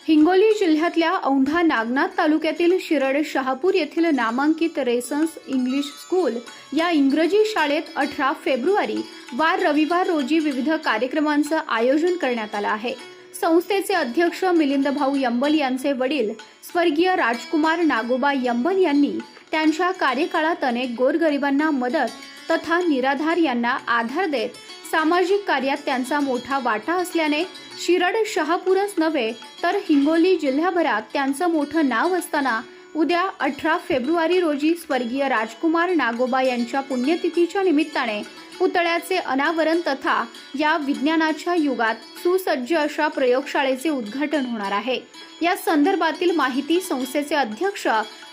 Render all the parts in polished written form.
हिंगोली जिल्ह्यातल्या औंढा नागनाथ तालुक्यातील शिरड शहापूर येथील नामांकित रेसन्स इंग्लिश स्कूल या इंग्रजी शाळेत 18 फेब्रुवारी वार रविवार रोजी विविध कार्यक्रमांचं आयोजन करण्यात आलं आहे। संस्थेचे अध्यक्ष मिलिंद भाऊ यंबल यांचे वडील स्वर्गीय राजकुमार नागोबा यंबल यांनी त्यांच्या कार्यकाळात अनेक गोरगरिबांना मदत तथा निराधार यांना आधार देत सामाजिक कार्यात त्यांचा मोठा वाटा असल्याने शिरड शहापूरच नव्हे तर हिंगोली जिल्ह्याभरात त्यांचं मोठं नाव असताना उद्या 18 फेब्रुवारी रोजी स्वर्गीय राजकुमार नागोबा यांच्या पुण्यतिथीच्या निमित्ताने पुतळ्याचे अनावरण तथा या विज्ञानाच्या युगात सुसज्ज अशा प्रयोगशाळेचे उद्घाटन होणार आहे। या संदर्भातील माहिती संस्थेचे अध्यक्ष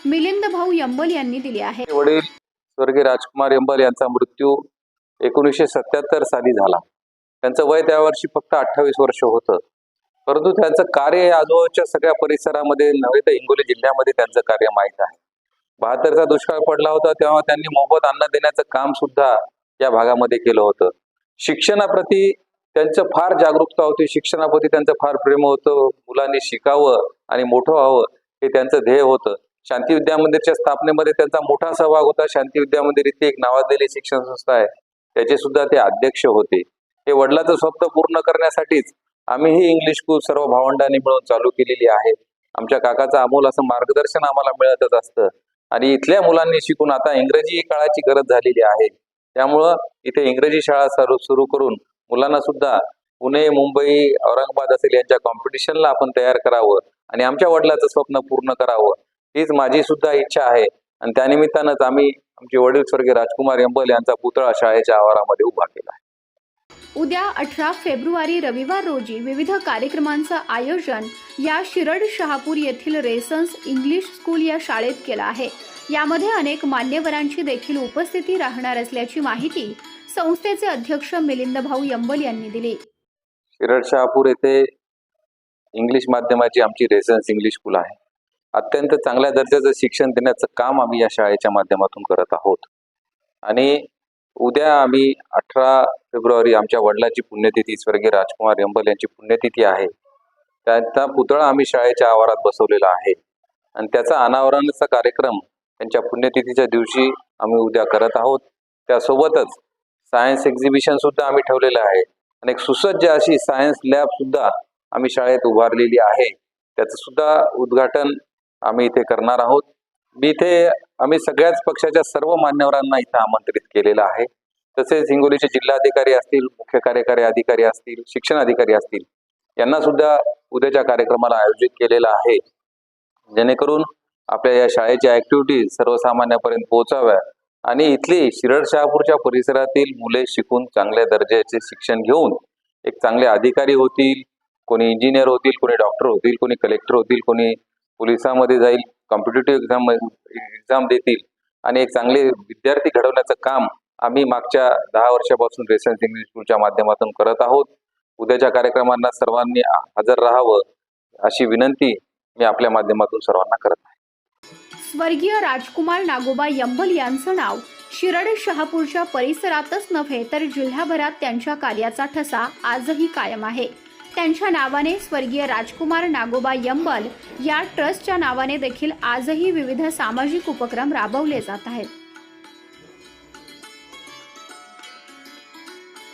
मिलिंद भाऊ यंबल यांनी दिली आहे। वडील स्वर्गीय राजकुमार यंबल यांचा मृत्यू 1977 साली झाला। त्यांचं वय त्यावर्षी फक्त 28 वर्ष होतं, परंतु त्यांचं कार्य आजूबाजूच्या सगळ्या परिसरामध्ये नव्हे तर हिंगोली जिल्ह्यामध्ये त्यांचं कार्य माहीत आहे। 72चा दुष्काळ पडला होता तेव्हा त्यांनी मोफत अन्न देण्याचं काम सुद्धा या भागामध्ये केलं होतं। शिक्षणाप्रती त्यांचं फार जागरूकता होती, शिक्षणाप्रती त्यांचं फार प्रेम होतं। मुलांनी शिकावं आणि मोठं व्हावं हे त्यांचं ध्येय होतं। शांती विद्या मंदिरच्या स्थापनेमध्ये त्यांचा मोठा सहभाग होता। शांती विद्या मंदिर इथे एक नावाजलेली शिक्षण संस्था आहे, त्याचे सुद्धा ते अध्यक्ष होते। हे वडिलांचं स्वप्न पूर्ण करण्यासाठीच आम्ही ही इंग्लिश स्कूल सर्व भावंडांनी मिळून चालू केलेली आहे। आमच्या काकाचं अमोल असं मार्गदर्शन आम्हाला मिळतच असतं आणि इथल्या मुलांनी शिकून आता इंग्रजी काळाची गरज झालेली आहे, त्यामुळं इथे इंग्रजी शाळा सुरू करून मुलांना सुद्धा पुणे, मुंबई, औरंगाबाद असेल यांच्या कॉम्पिटिशनला आपण तयार करावं आणि आमच्या वडिलांचं स्वप्न पूर्ण करावं हीच माझी सुद्धा इच्छा आहे। आणि त्यानिमित्तानंच आम्ही आमचे वडील स्वर्गीय राजकुमार यंबल यांचा पुतळा शाळेच्या आवारामध्ये उभा केला आहे। उद्या 18 फेब्रुवारी रविवार रोजी विविध कार्यक्रमांचं आयोजन या शिरड शहापूर येथील रेसन्स इंग्लिश स्कूल या शाळेत केलं आहे। यामध्ये अनेक मान्यवरांची देखील उपस्थिती राहणार असल्याची माहिती संस्थेचे अध्यक्ष मिलिंद भाऊ यंबल यांनी दिली। शिरड शहापूर येथे इंग्लिश माध्यमाची आमची रेसन्स इंग्लिश स्कूल आहे। अत्यंत चांगल्या दर्जाचं शिक्षण देण्याचं काम आम्ही या शाळेच्या माध्यमातून करत आहोत आणि उद्या आम्ही 18 फेब्रुवारी आमच्या वडिलांची पुण्यतिथी स्वर्गीय राजकुमार यंबल यांची पुण्यतिथी आहे, त्यांचा पुतळा आम्ही शाळेच्या आवारात बसवलेला आहे आणि त्याचा अनावरणाचा कार्यक्रम त्यांच्या पुण्यतिथीच्या दिवशी आम्ही उद्या करत आहोत। त्यासोबतच सायन्स एक्झिबिशन सुद्धा आम्ही ठेवलेलं आहे आणि एक सुसज्ज अशी सायन्स लॅब सुद्धा आम्ही शाळेत उभारलेली आहे, त्याचं सुद्धा उद्घाटन आम्ही इथे करणार आहोत। मी इथे आम्ही सगळ्याच पक्षाच्या सर्व मान्यवरांना इथे आमंत्रित केलेलं आहे, तसेच हिंगोलीचे जिल्हाधिकारी असतील, मुख्य कार्यकारी अधिकारी असतील, शिक्षण अधिकारी असतील यांना सुद्धा उद्याच्या कार्यक्रमाला आयोजित केलेला आहे, जेणेकरून आपल्या या शाळेच्या ऍक्टिव्हिटीज सर्वसामान्यांपर्यंत पोहोचाव्या आणि इथली शिरड शहापूरच्या परिसरातील मुले शिकून चांगल्या दर्जाचे शिक्षण घेऊन एक चांगले अधिकारी होतील, कोणी इंजिनियर होतील, कोणी डॉक्टर होतील, कोणी कलेक्टर होतील, कोणी पोलिसांमध्ये जाईल, कॉम्पिटिटिव्ह एक्झाम देतील आणि एक चांगले विद्यार्थी घडवण्याचं काम आम्ही मागच्या 10 वर्षापासून रेसन्स इंग्लिश स्कूलच्या माध्यमातून करत आहोत। उद्याच्या कार्यक्रमांना सर्वांनी हजर राहावं अशी विनंती मी आपल्या माध्यमातून सर्वांना करत आहे। स्वर्गीय राजकुमार नागोबा यंबल यांचं नाव शिरड शहापूरच्या परिसरातच नव्हे तर जिल्ह्याभरात त्यांच्या कार्याचा ठसा आजही कायम आहे। त्यांच्या नावाने स्वर्गीय राजकुमार नागोबा यंबल या ट्रस्टच्या नावाने देखील आजही विविध सामाजिक उपक्रम राबवले जात आहेत।